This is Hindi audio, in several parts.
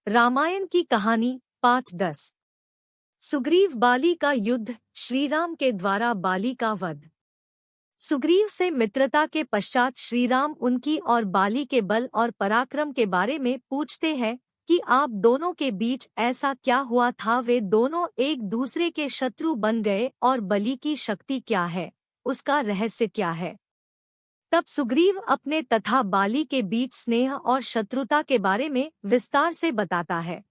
रामायण की कहानी पाठ 10। सुग्रीव बाली का युद्ध, श्रीराम के द्वारा बाली का वध। सुग्रीव से मित्रता के पश्चात श्रीराम उनकी और बाली के बल और पराक्रम के बारे में पूछते हैं कि आप दोनों के बीच ऐसा क्या हुआ था, वे दोनों एक दूसरे के शत्रु बन गए और बलि की शक्ति क्या है, उसका रहस्य क्या है। तब सुग्रीव अपने तथा बाली के बीच स्नेह और शत्रुता के बारे में विस्तार से बताता है।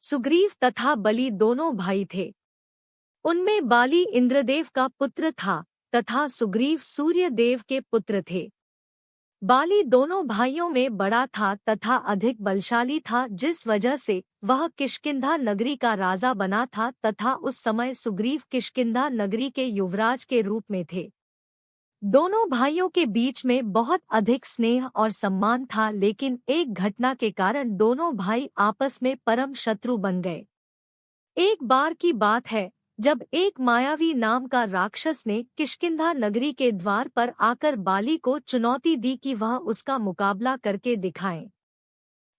सुग्रीव तथा बलि दोनों भाई थे। उनमें बाली इंद्रदेव का पुत्र था तथा सुग्रीव सूर्य देव के पुत्र थे। बाली दोनों भाइयों में बड़ा था तथा अधिक बलशाली था, जिस वजह से वह किष्किंधा नगरी का राजा बना था तथा उस समय सुग्रीव किष्किंधा नगरी के युवराज के रूप में थे। दोनों भाइयों के बीच में बहुत अधिक स्नेह और सम्मान था, लेकिन एक घटना के कारण दोनों भाई आपस में परम शत्रु बन गए। एक बार की बात है जब एक मायावी नाम का राक्षस ने किष्किंधा नगरी के द्वार पर आकर बाली को चुनौती दी कि वह उसका मुकाबला करके दिखाए।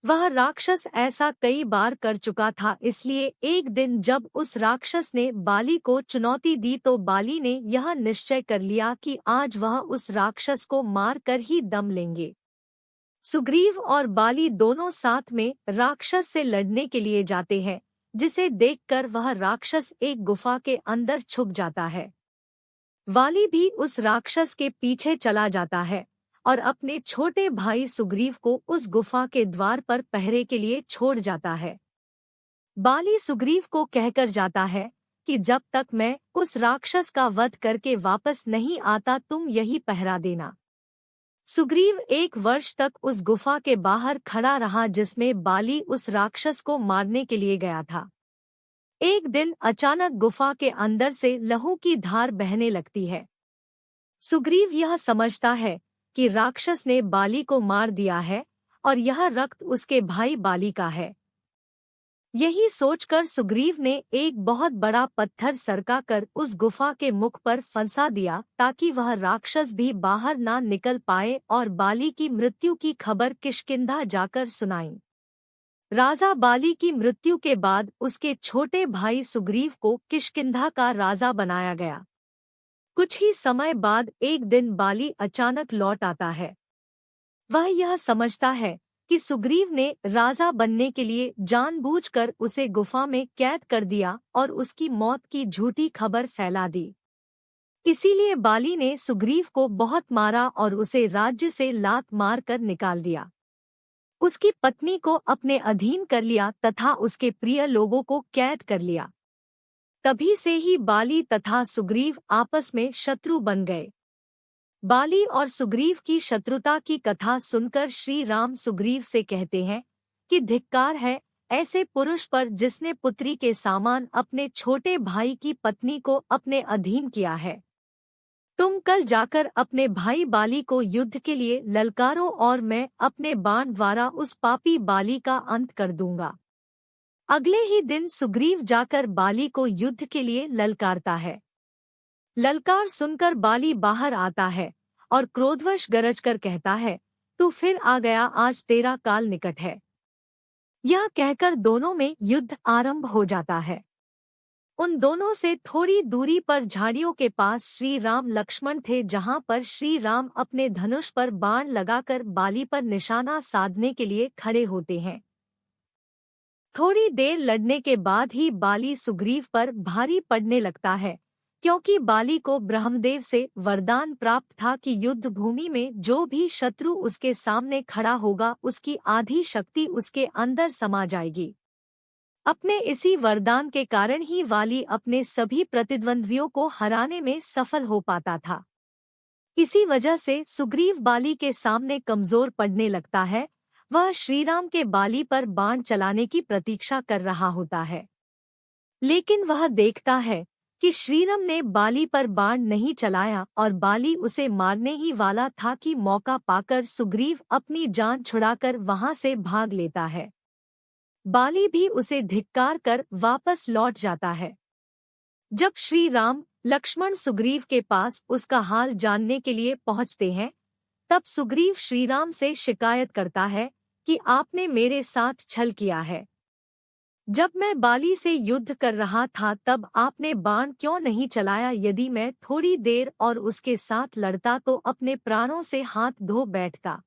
वह राक्षस ऐसा कई बार कर चुका था, इसलिए एक दिन जब उस राक्षस ने बाली को चुनौती दी तो बाली ने यह निश्चय कर लिया कि आज वह उस राक्षस को मार कर ही दम लेंगे। सुग्रीव और बाली दोनों साथ में राक्षस से लड़ने के लिए जाते हैं, जिसे देखकर वह राक्षस एक गुफा के अंदर छुप जाता है। बाली भी उस राक्षस के पीछे चला जाता है और अपने छोटे भाई सुग्रीव को उस गुफा के द्वार पर पहरे के लिए छोड़ जाता है। बाली सुग्रीव को कहकर जाता है कि जब तक मैं उस राक्षस का वध करके वापस नहीं आता तुम यही पहरा देना। सुग्रीव 1 वर्ष तक उस गुफा के बाहर खड़ा रहा जिसमें बाली उस राक्षस को मारने के लिए गया था। एक दिन अचानक गुफा के अंदर से लहू की धार बहने लगती है। सुग्रीव यह समझता है कि राक्षस ने बाली को मार दिया है और यह रक्त उसके भाई बाली का है। यही सोचकर सुग्रीव ने एक बहुत बड़ा पत्थर सरकाकर उस गुफा के मुख पर फंसा दिया ताकि वह राक्षस भी बाहर ना निकल पाए और बाली की मृत्यु की खबर किष्किंधा जाकर सुनाई। राजा बाली की मृत्यु के बाद उसके छोटे भाई सुग्रीव को किष्किंधा का राजा बनाया गया। कुछ ही समय बाद एक दिन बाली अचानक लौट आता है। वह यह समझता है कि सुग्रीव ने राजा बनने के लिए जानबूझकर उसे गुफा में कैद कर दिया और उसकी मौत की झूठी खबर फैला दी। इसीलिए बाली ने सुग्रीव को बहुत मारा और उसे राज्य से लात मार कर निकाल दिया। उसकी पत्नी को अपने अधीन कर लिया तथा उसके प्रिय लोगों को कैद कर लिया। तभी से ही बाली तथा सुग्रीव आपस में शत्रु बन गए। बाली और सुग्रीव की शत्रुता की कथा सुनकर श्री राम सुग्रीव से कहते हैं कि धिक्कार है ऐसे पुरुष पर जिसने पुत्री के समान अपने छोटे भाई की पत्नी को अपने अधीन किया है। तुम कल जाकर अपने भाई बाली को युद्ध के लिए ललकारो और मैं अपने बाण द्वारा उस पापी बाली का अंत कर दूंगा। अगले ही दिन सुग्रीव जाकर बाली को युद्ध के लिए ललकारता है। ललकार सुनकर बाली बाहर आता है और क्रोधवश गरजकर कहता है, तू फिर आ गया, आज तेरा काल निकट है। यह कहकर दोनों में युद्ध आरंभ हो जाता है। उन दोनों से थोड़ी दूरी पर झाड़ियों के पास श्री राम लक्ष्मण थे, जहां पर श्री राम अपने धनुष पर बाण लगाकर बाली पर निशाना साधने के लिए खड़े होते हैं। थोड़ी देर लड़ने के बाद ही बाली सुग्रीव पर भारी पड़ने लगता है, क्योंकि बाली को ब्रह्मदेव से वरदान प्राप्त था कि युद्ध भूमि में जो भी शत्रु उसके सामने खड़ा होगा उसकी आधी शक्ति उसके अंदर समा जाएगी। अपने इसी वरदान के कारण ही बाली अपने सभी प्रतिद्वंद्वियों को हराने में सफल हो पाता था। इसी वजह से सुग्रीव बाली के सामने कमजोर पड़ने लगता है। वह श्रीराम के बाली पर बाण चलाने की प्रतीक्षा कर रहा होता है, लेकिन वह देखता है कि श्रीराम ने बाली पर बाण नहीं चलाया और बाली उसे मारने ही वाला था कि मौका पाकर सुग्रीव अपनी जान छुड़ाकर वहां से भाग लेता है। बाली भी उसे धिक्कार कर वापस लौट जाता है। जब श्री राम लक्ष्मण सुग्रीव के पास उसका हाल जानने के लिए पहुंचते हैं, तब सुग्रीव श्रीराम से शिकायत करता है कि आपने मेरे साथ छल किया है। जब मैं बाली से युद्ध कर रहा था तब आपने बाण क्यों नहीं चलाया? यदि मैं थोड़ी देर और उसके साथ लड़ता तो अपने प्राणों से हाथ धो बैठता।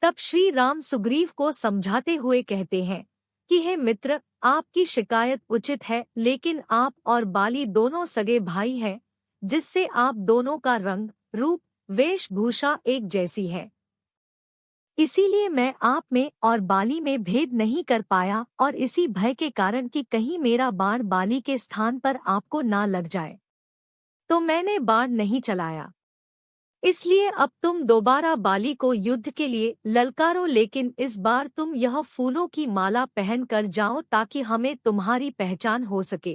तब श्री राम सुग्रीव को समझाते हुए कहते हैं कि हे मित्र, आपकी शिकायत उचित है, लेकिन आप और बाली दोनों सगे भाई हैं, जिससे आप दोनों का रंग, रूप, वेशभूषा एक जैसी है। इसीलिए मैं आप में और बाली में भेद नहीं कर पाया, और इसी भय के कारण कि कहीं मेरा बाण बाली के स्थान पर आपको ना लग जाए, तो मैंने बाण नहीं चलाया। इसलिए अब तुम दोबारा बाली को युद्ध के लिए ललकारो, लेकिन इस बार तुम यह फूलों की माला पहन कर जाओ ताकि हमें तुम्हारी पहचान हो सके।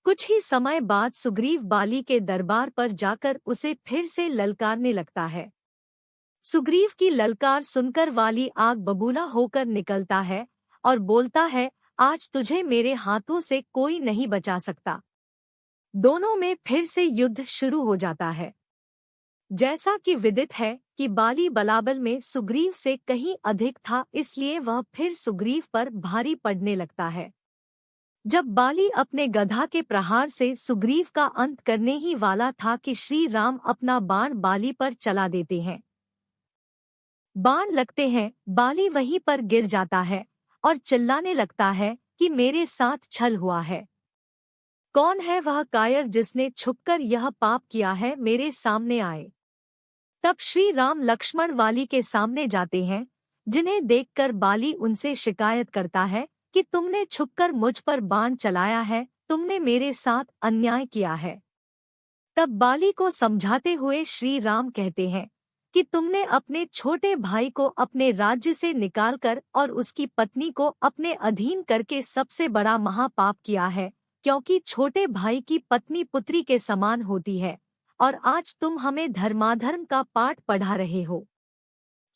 कुछ ही समय बाद सुग्रीव बाली के दरबार पर जाकर उसे फिर से ललकारने लगता है। सुग्रीव की ललकार सुनकर वाली आग बबूला होकर निकलता है और बोलता है, आज तुझे मेरे हाथों से कोई नहीं बचा सकता। दोनों में फिर से युद्ध शुरू हो जाता है। जैसा कि विदित है कि बाली बलाबल में सुग्रीव से कहीं अधिक था, इसलिए वह फिर सुग्रीव पर भारी पड़ने लगता है। जब बाली अपने गधा के प्रहार से सुग्रीव का अंत करने ही वाला था कि श्री राम अपना बाण बाली पर चला देते हैं। बाण लगते हैं, बाली वहीं पर गिर जाता है और चिल्लाने लगता है कि मेरे साथ छल हुआ है। कौन है वह कायर जिसने छुपकर यह पाप किया है? मेरे सामने आए। तब श्री राम लक्ष्मण वाली के सामने जाते हैं, जिन्हें देखकर बाली उनसे शिकायत करता है कि तुमने छुपकर मुझ पर बाण चलाया है, तुमने मेरे साथ अन्याय किया है। तब बाली को समझाते हुए श्री राम कहते हैं कि तुमने अपने छोटे भाई को अपने राज्य से निकालकर और उसकी पत्नी को अपने अधीन करके सबसे बड़ा महापाप किया है, क्योंकि छोटे भाई की पत्नी पुत्री के समान होती है, और आज तुम हमें धर्माधर्म का पाठ पढ़ा रहे हो।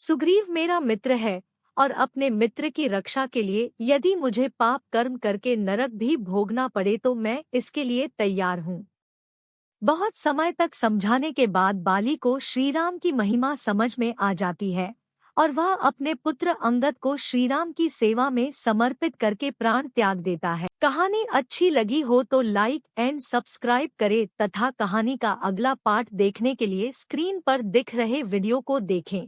सुग्रीव मेरा मित्र है, और अपने मित्र की रक्षा के लिए यदि मुझे पाप कर्म करके नरक भी भोगना पड़े तो मैं इसके लिए तैयार हूँ। बहुत समय तक समझाने के बाद बाली को श्रीराम की महिमा समझ में आ जाती है और वह अपने पुत्र अंगद को श्रीराम की सेवा में समर्पित करके प्राण त्याग देता है। कहानी अच्छी लगी हो तो लाइक एंड सब्सक्राइब करें तथा कहानी का अगला पार्ट देखने के लिए स्क्रीन पर दिख रहे वीडियो को देखें।